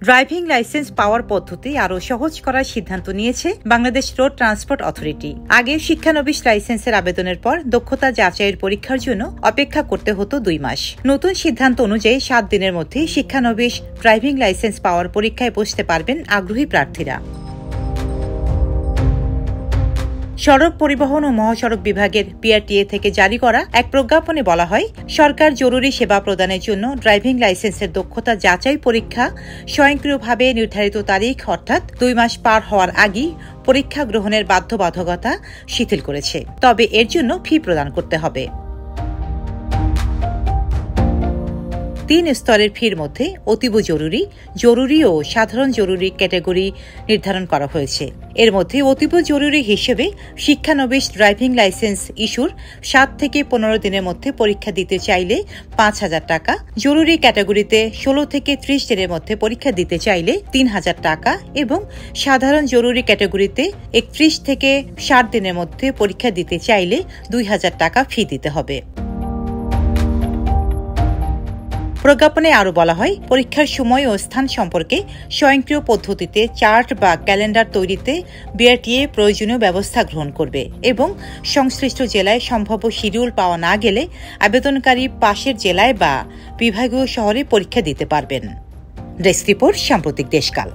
Driving licence পাওয়ার পদ্ধতি আরও সহজ করার সিদ্ধান্ত নিয়েছে বাংলাদেশ রোড ট্রান্সপোর্ট অথরিটি। আগে শিক্ষানবিশ লাইসেন্সের আবেদনের পর দক্ষতা যাচাইয়ের পরীক্ষার জন্য অপেক্ষা করতে হতো 2 মাস। নতুন সিদ্ধান্ত অনুযায়ী 7 দিনের মধ্যে শিক্ষানবিশ ড্রাইভিং লাইসেন্স পাওয়ার পরীক্ষায় বসতে পারবেন আগ্রহী প্রার্থীরা। সড়ক পরিবহন ও মহাসড়ক বিভাগের পিআরটিএ থেকে জারি করা এক প্রজ্ঞাপনে বলা হয়, সরকার জরুরি সেবা প্রদানের জন্য ড্রাইভিং লাইসেন্সের দক্ষতা যাচাই পরীক্ষা স্বয়ংক্রিয়ভাবে নির্ধারিত তারিখ অর্থাৎ 2 মাস পার হওয়ার আগেই পরীক্ষা গ্রহণের বাধ্যবাধকতা শিথিল করেছে। তবে এর জন্য ফি প্রদান করতে হবে। 3 স্তরের ফির মধ্যে অতীব জরুরি, জরুরি ও সাধারণ জরুরি ক্যাটাগরি নির্ধারণ করা হয়েছে। এর মধ্যে অতীব জরুরি হিসেবে শিক্ষানবিশ ড্রাইভিং লাইসেন্স ইস্যুর 7 থেকে 15 দিনের মধ্যে পরীক্ষা দিতে চাইলে 5,000 টাকা, জরুরি ক্যাটাগরিতে 16 থেকে 30 দিনের মধ্যে পরীক্ষা দিতে চাইলে 3,000 টাকা এবং সাধারণ জরুরি ক্যাটাগরিতে 31 থেকে 60 দিনের মধ্যে পরীক্ষা দিতে চাইলে 2,000 টাকা ফি দিতে হবে। প্রজ্ঞাপনে আরও বলা হয়, পরীক্ষার সময় ও স্থান সম্পর্কে স্বয়ংক্রিয় পদ্ধতিতে চার্ট বা ক্যালেন্ডার তৈরিতে বিআরটিএ প্রয়োজনীয় ব্যবস্থা গ্রহণ করবে এবং সংশ্লিষ্ট জেলায় সম্ভাব্য শিডিউল পাওয়া না গেলে আবেদনকারী পাশের জেলায় বা বিভাগীয় শহরে পরীক্ষা দিতে পারবেন। ডেস্ক রিপোর্ট, সাম্প্রতিক দেশকাল।